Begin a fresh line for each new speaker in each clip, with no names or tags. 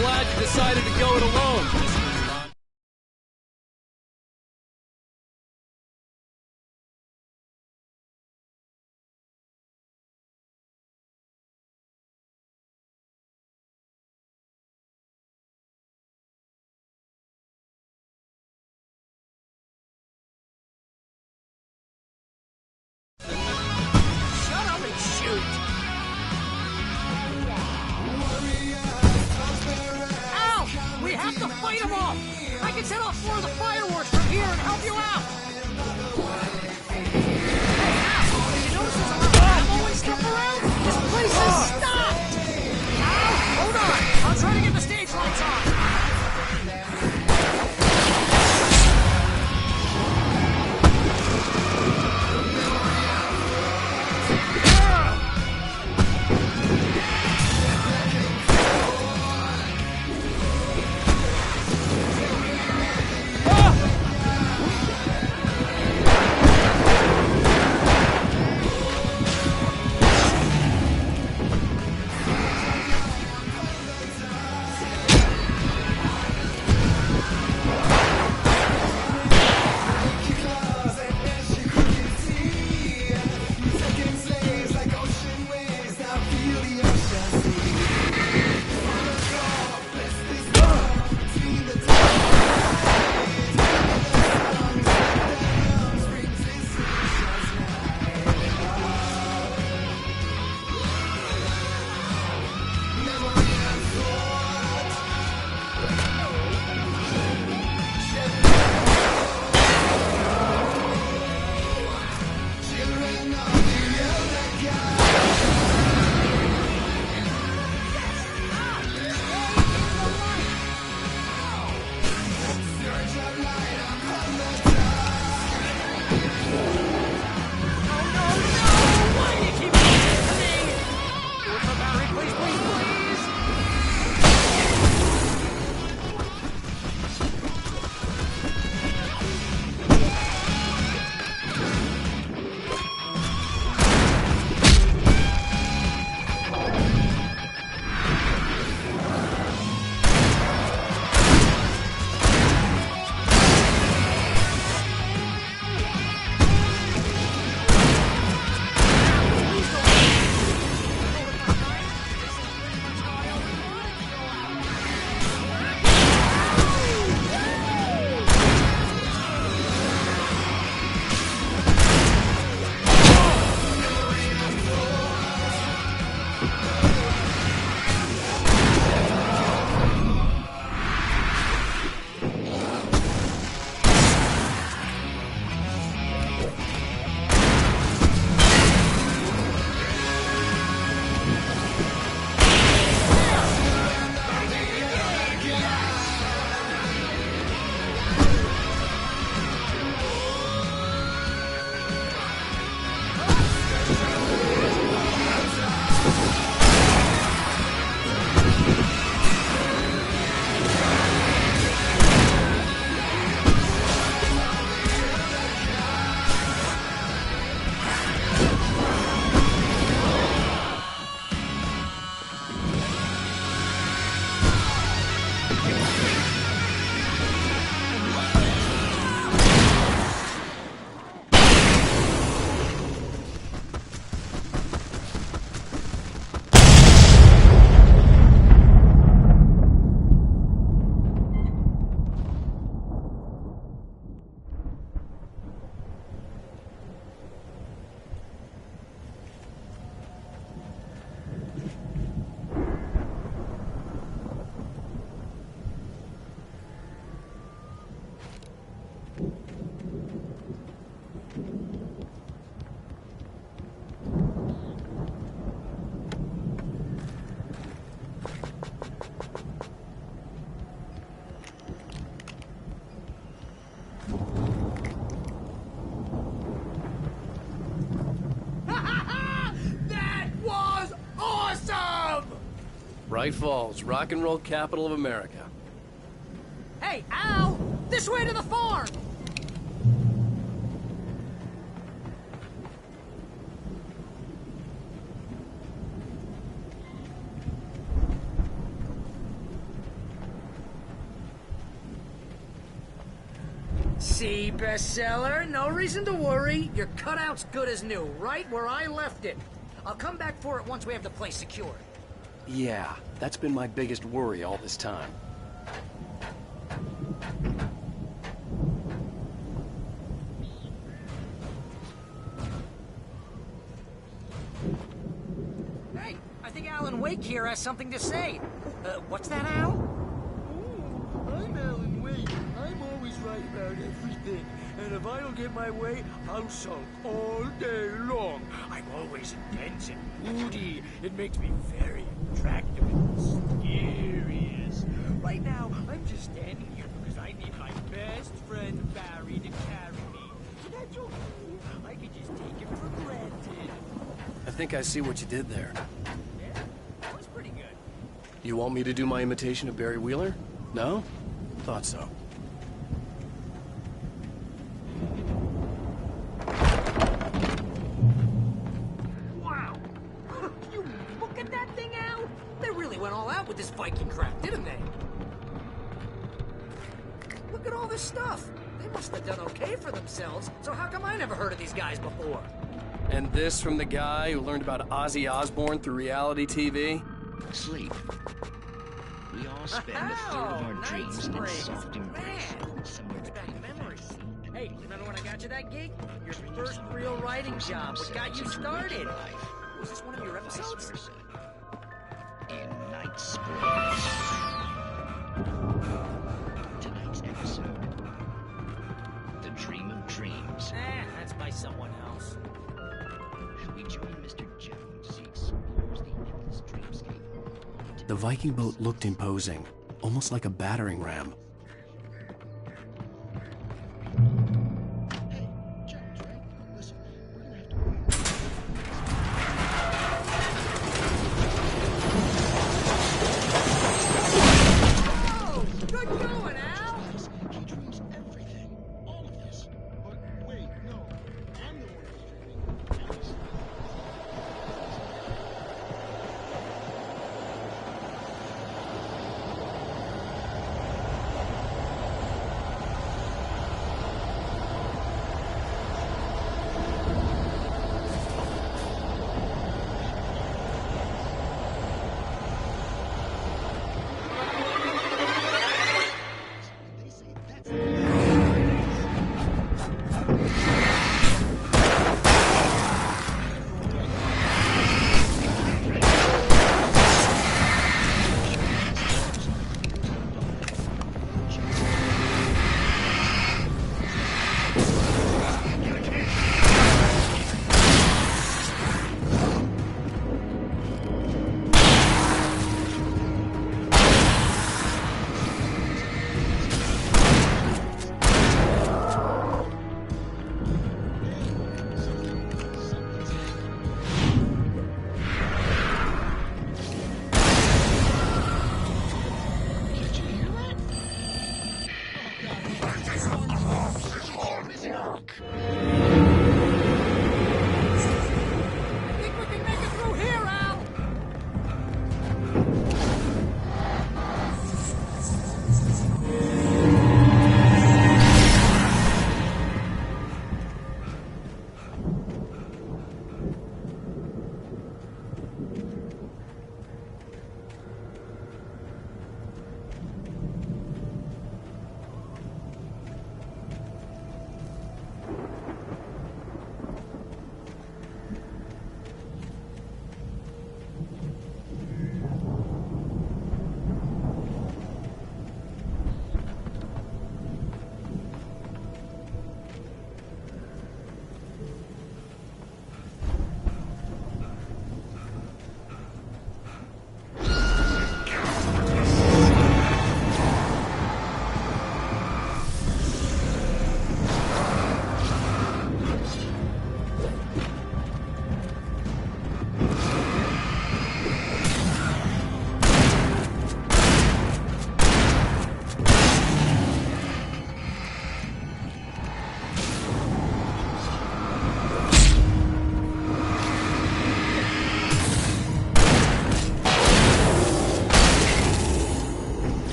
glad you decided to go it alone.
Shut up and shoot! Ow! We have to fight them all! I can set off more of the fireworks from here and help you out! Hey, Al! Did you notice there's a lot of ammo and stuff around? This place is stocked! Al! Hold on! I'll try to get the stage lights on!
Bright Falls, rock and roll capital of America.
Hey, Al! This way to the farm! See, bestseller? No reason to worry. Your cutout's good as new, right where I left it. I'll come back for it once we have the place secured.
Yeah, that's been my biggest worry all this time.
Hey, I think Alan Wake here has something to say. What's that, Al?
I'm Alan Wake. I'm always right about everything. And if I don't get my way, I'll sulk all day long. I'm always intense and moody. It makes me very attractive and mysterious. Right now, I'm just standing here because I need my best friend Barry to carry me. But that's okay. I can just take him for granted.
I think I see what you did there.
Yeah, that was pretty good.
You want me to do my imitation of Barry Wheeler? No? Thought so.
Wow! You look at that thing, Al! They really went all out with this Viking crap, didn't they? Look at all this stuff. They must have done okay for themselves, so how come I never heard of these guys before?
And this from the guy who learned about Ozzy Osbourne through reality TV?
Sleep. We all spend a third of our dreams in soft embrace. Somewhere
Back memories. Hey, remember when I got you that gig? Your first real writing job. What got you started? Was this one of your episodes?
In Night Sports. Tonight's episode. The Dream of Dreams.
That's by someone else.
We join Mr. Jones. He explores the endless dreamscape.
The Viking boat looked imposing, almost like a battering ram.
Hey, Jones, right? Listen, we're gonna have to...
Oh, good going, Al!
He dreams everything. All of this.
But wait, no. I'm the one who's dreaming.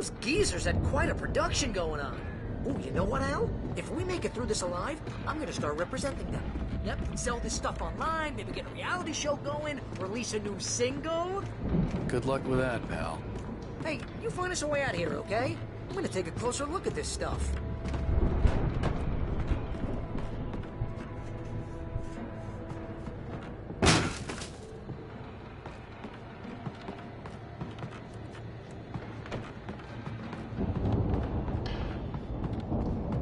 Those geezers had quite a production going on. Oh, you know what, Al? If we make it through this alive, I'm gonna start representing them. Yep, sell this stuff online, maybe get a reality show going, release a new single.
Good luck with that, pal.
Hey, you find us a way out of here, okay? I'm gonna take a closer look at this stuff.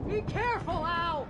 Be careful, Al!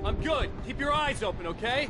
I'm good. Keep your eyes open, okay?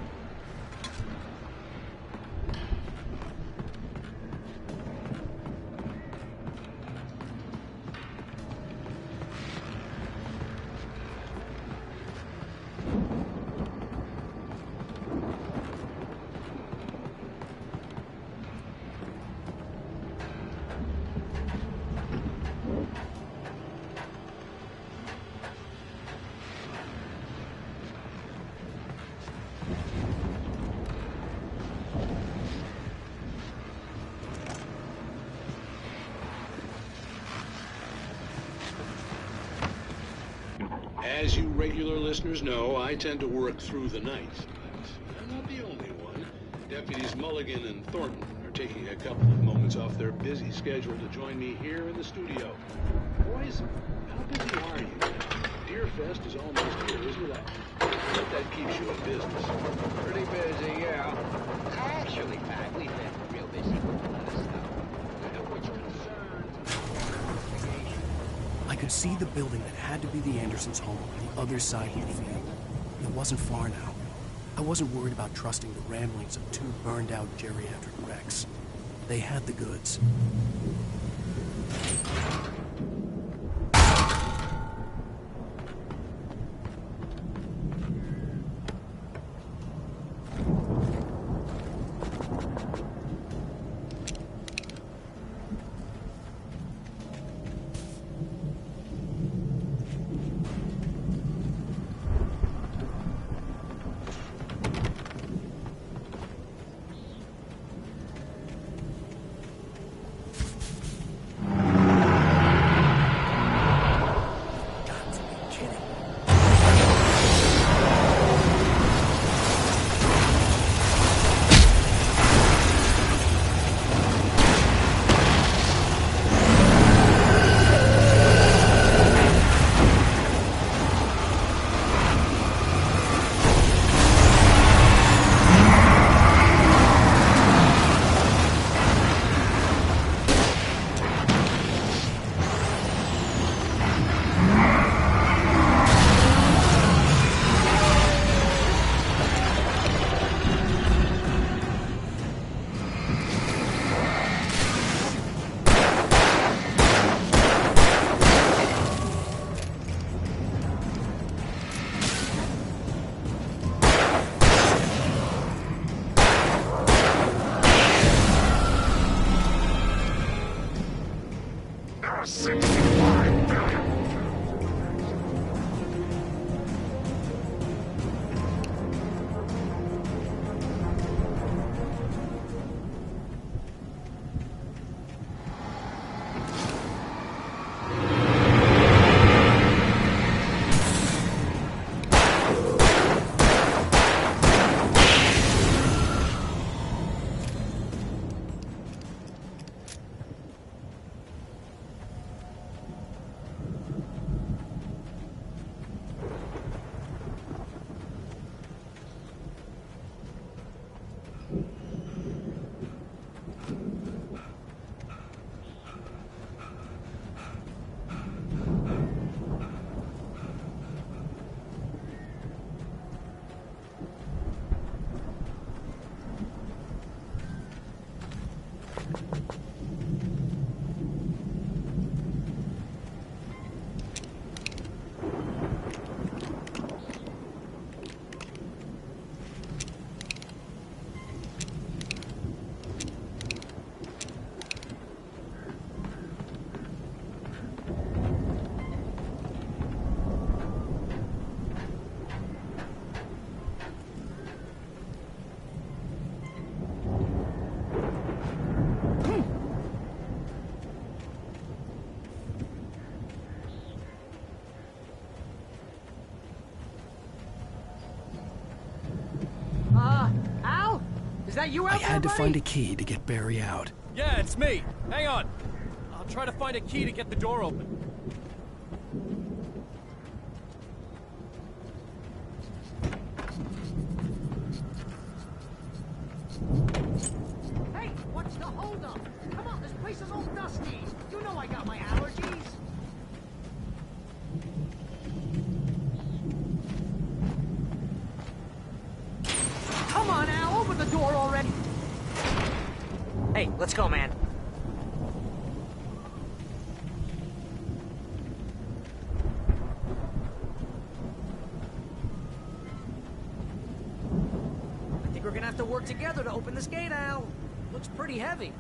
As you regular listeners know, I tend to work through the night. But I'm not the only one. Deputies Mulligan and Thornton are taking a couple of moments off their busy schedule to join me here in the studio. Boys, how busy are you? Deerfest is almost here, isn't it? I bet that keeps you in business.
Pretty busy, yeah. Actually, Pat, we've been real busy. Let us know. Which concerns
I could see the building that had to be the Andersons' home on the other side of the field. It wasn't far now. I wasn't worried about trusting the ramblings of two burned-out geriatric wrecks. They had the goods.
Is that you
I
out there,
had to
buddy?
find a key to get Barry out.
Yeah, it's me. Hang on. I'll try to find a key to get the door open.
Hey, what's the holdup? Come on, this place is all dusty. You know I got my allergies. Come on, Al, open the door already. Hey, let's go, man. I think we're gonna have to work together to open this gate, Al. Looks pretty heavy.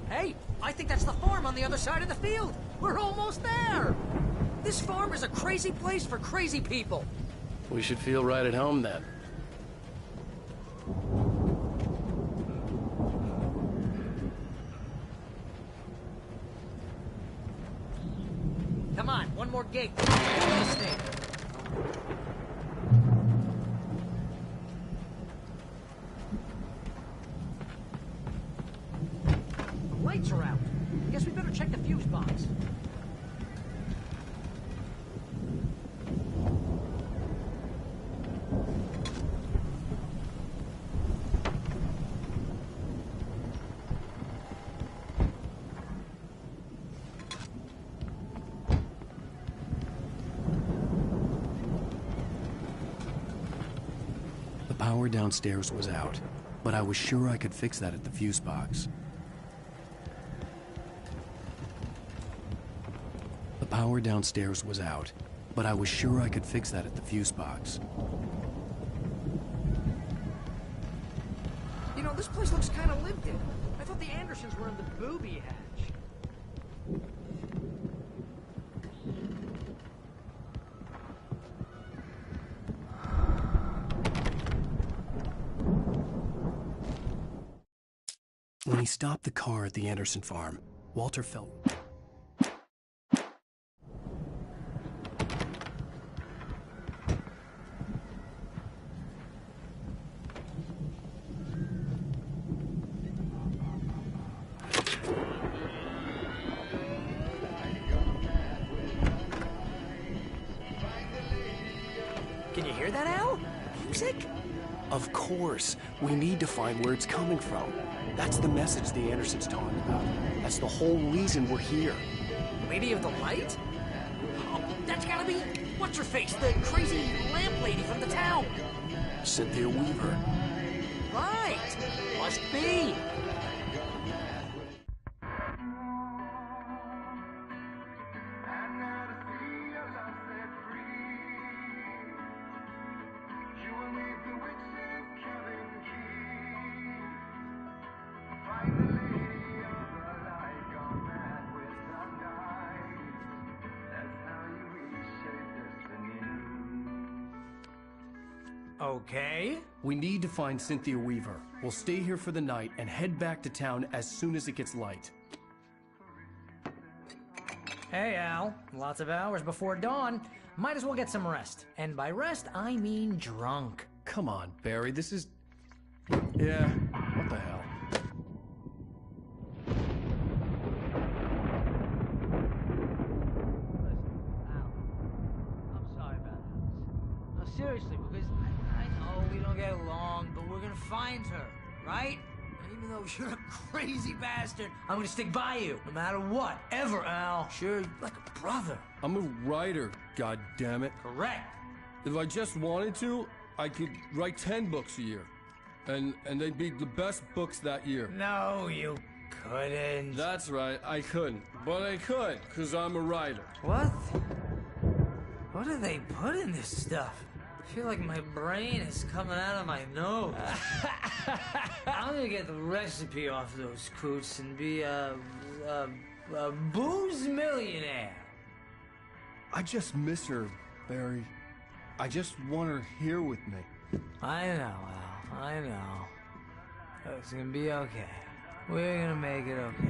Hey, I think that's the farm on the other side of the field. We're almost there. This farm is a crazy place for crazy people.
We should feel right at home then.
Come on, one more gate. This thing. The lights are out. Guess we better check the fuse box.
The power downstairs was out, but I was sure I could fix that at the fuse box. The power downstairs was out, but I was sure I could fix that at the fuse box.
You know, this place looks kind of lived in. I thought the Andersons were in the booby hatch.
When he stopped the car at the Anderson farm, Walter felt...
Can you hear that, Al? Music?
Of course. We need to find where it's coming from. That's the message the Andersons talking about. That's the whole reason we're here.
Lady of the Light? Oh, that's gotta be... What's her face? The crazy lamp lady from the town.
Cynthia Weaver.
Right. Must be. Okay.
We need to find Cynthia Weaver. We'll stay here for the night and head back to town as soon as it gets light.
Hey, Al. Lots of hours before dawn. Might as well get some rest. And by rest, I mean drunk.
Come on, Barry, this is... Yeah, what the hell?
I'm sorry about this. No, seriously, because I know we don't get along, but we're gonna find her, right? And even though you're a crazy bastard, I'm gonna stick by you, no matter what, ever, Al. Sure, like a brother.
I'm a writer, goddammit.
Correct.
If I just wanted to, I could write 10 books a year. And they'd be the best books that year.
No, you couldn't.
That's right, I couldn't. But I could, because I'm a writer.
What? What do they put in this stuff? I feel like my brain is coming out of my nose. I'm gonna get the recipe off those coots and be a booze millionaire.
I just miss her, Barry. I just want her here with me.
I know, Al. I know. It's gonna be okay. We're gonna make it okay.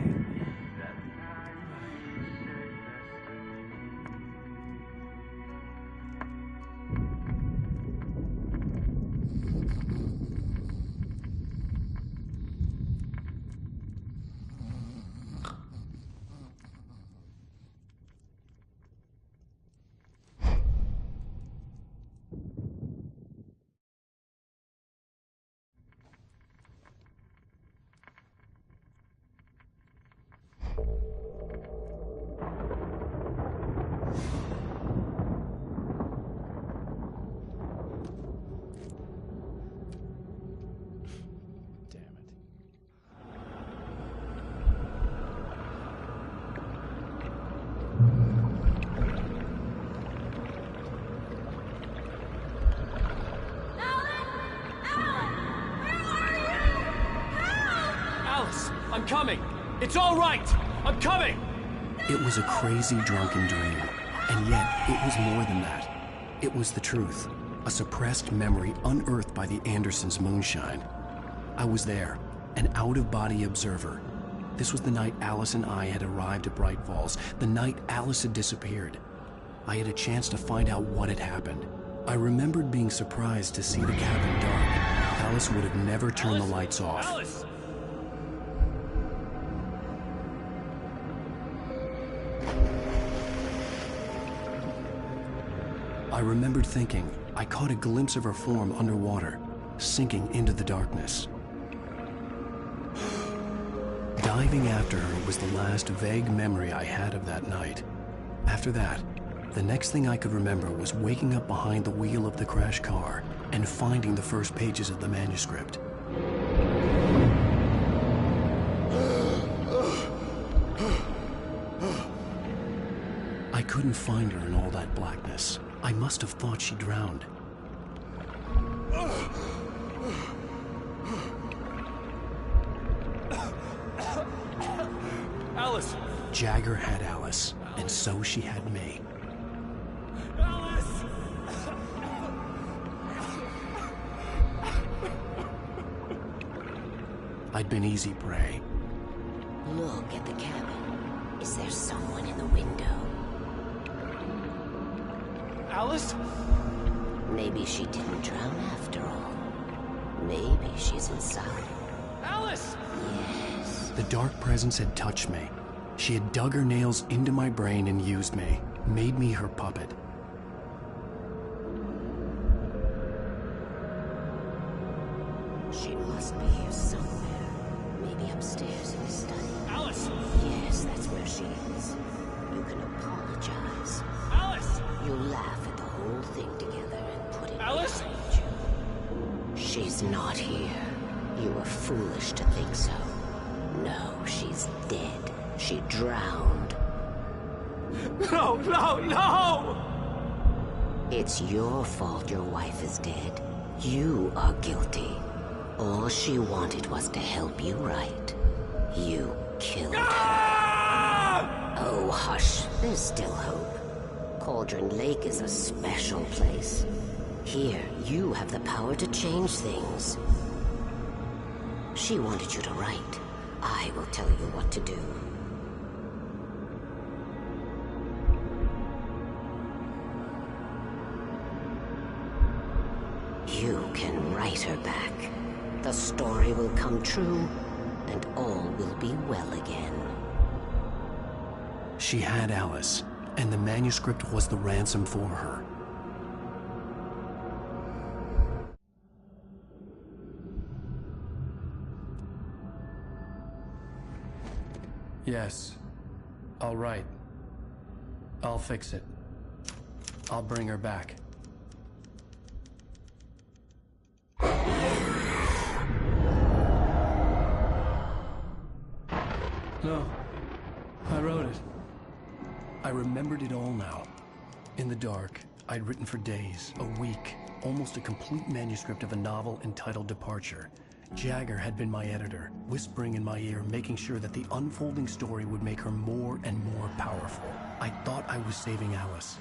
I'm coming! It's all right! I'm coming!
It was a crazy, drunken dream, and yet it was more than that. It was the truth, a suppressed memory unearthed by the Andersons' moonshine. I was there, an out-of-body observer. This was the night Alice and I had arrived at Bright Falls, the night Alice had disappeared. I had a chance to find out what had happened. I remembered being surprised to see the cabin dark. Alice would have never turned the lights off.
Alice!
I remembered thinking I caught a glimpse of her form underwater, sinking into the darkness. Diving after her was the last vague memory I had of that night. After that, the next thing I could remember was waking up behind the wheel of the crashed car and finding the first pages of the manuscript. I couldn't find her in all that blackness. I must have thought she drowned.
Alice!
Jagger had Alice, and so she had me.
Alice!
I'd been easy prey.
Look at the cabin. Is there someone in the window?
Alice?
Maybe she didn't drown after all. Maybe she's inside.
Alice!
Yes.
The dark presence had touched me. She had dug her nails into my brain and used me, made me her puppet.
She must be here somewhere. Maybe upstairs in the study.
Alice!
Yes, that's where she is. You can apologize.
Alice!
You laugh at the whole thing together and put it
Alice?
behind you. She's not here. You were foolish to think so. No, she's dead. She drowned.
No, no, no!
It's your fault your wife is dead. You are guilty. All she wanted was to help you right. You killed her. Oh, hush. There's still hope. Cauldron Lake is a special place. Here, you have the power to change things. She wanted you to write. I will tell you what to do. You can write her back. The story will come true, and all will be well again.
She had Alice, and the manuscript was the ransom for her. Yes. All right. I'll fix it. I'll bring her back. No. I wrote it. I remembered it all now. In the dark, I'd written for days, a week, almost a complete manuscript of a novel entitled Departure. Jagger had been my editor, whispering in my ear, making sure that the unfolding story would make her more and more powerful. I thought I was saving Alice.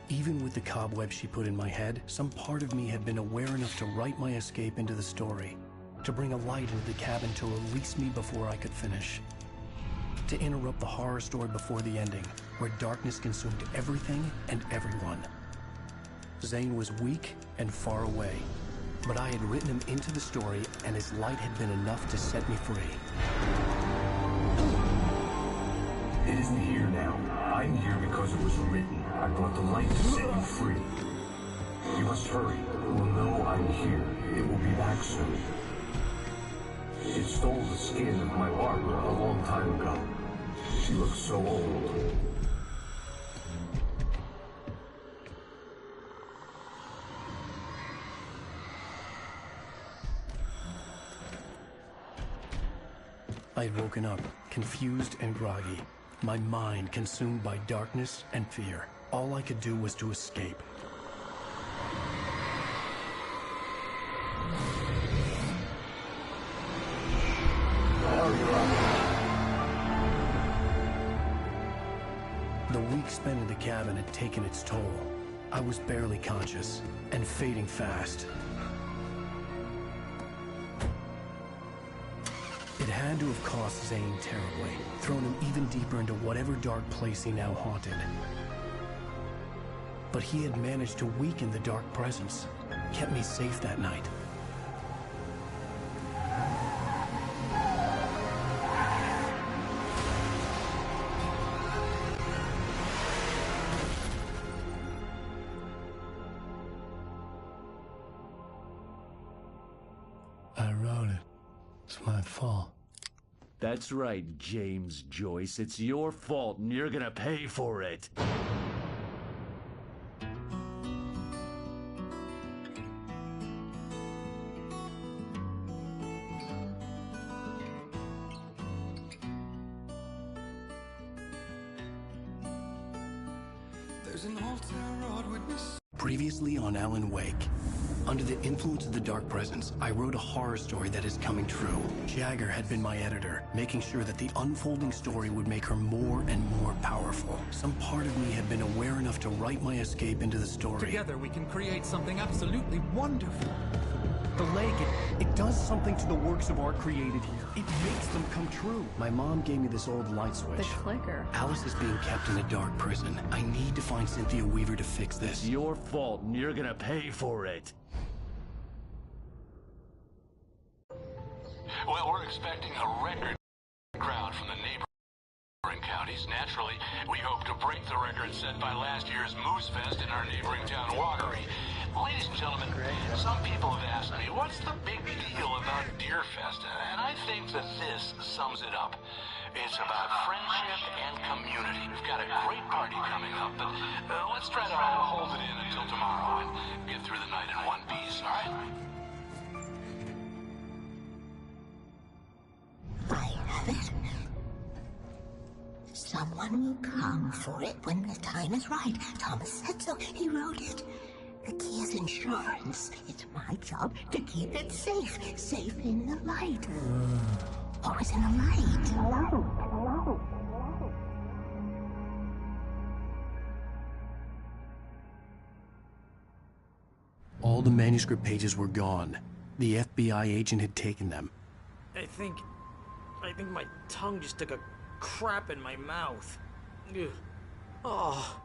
Even with the cobwebs she put in my head, some part of me had been aware enough to write my escape into the story, to bring a light into the cabin to release me before I could finish, to interrupt the horror story before the ending, where darkness consumed everything and everyone. Zane was weak and far away, but I had written him into the story, and his light had been enough to set me free.
It isn't here now. I'm here because it was written. I brought the light to set you free. You must hurry. It will know I'm here. It will be back soon. It stole the skin of my Barbara a long time ago. She looks so old.
I had woken up, confused and groggy, my mind consumed by darkness and fear. All I could do was to escape. week spent in the cabin had taken its toll. I was barely conscious, and fading fast. It had to have cost Zane terribly, thrown him even deeper into whatever dark place he now haunted. But he had managed to weaken the dark presence, kept me safe that night. I wrote it. It's my fault.
That's right, James Joyce. It's your fault, and you're gonna pay for it.
There's an old town road witness.
Previously on Alan Wake. Under the influence of the dark presence, I wrote a horror story that is coming true. Jagger had been my editor, making sure that the unfolding story would make her more and more powerful. Some part of me had been aware enough to write my escape into the story.
Together we can create something absolutely wonderful.
The lake, it does something to the works of art created here. It makes them come true. My mom gave me this old light switch.
The clicker.
Alice is being kept in a dark prison. I need to find Cynthia Weaver to fix this.
It's your fault, and you're gonna pay for it.
Well, we're expecting a record crowd from the neighboring counties. Naturally, we hope to break the record set by last year's Moose Fest in our neighboring town, Watery. Ladies and gentlemen, some people have asked me, what's the big deal about Deer Fest? And I think that this sums it up. It's about friendship and community. We've got a great party coming up, but let's try to hold it in until tomorrow and get through the night in one piece, all right?
I have it. Someone will come for it when the time is right. Thomas said so. He wrote it. The key is insurance. It's my job to keep it safe. Safe in the light. Always in the light.
All the manuscript pages were gone. The FBI agent had taken them.
I think my tongue just took a crap in my mouth. Ugh. Oh.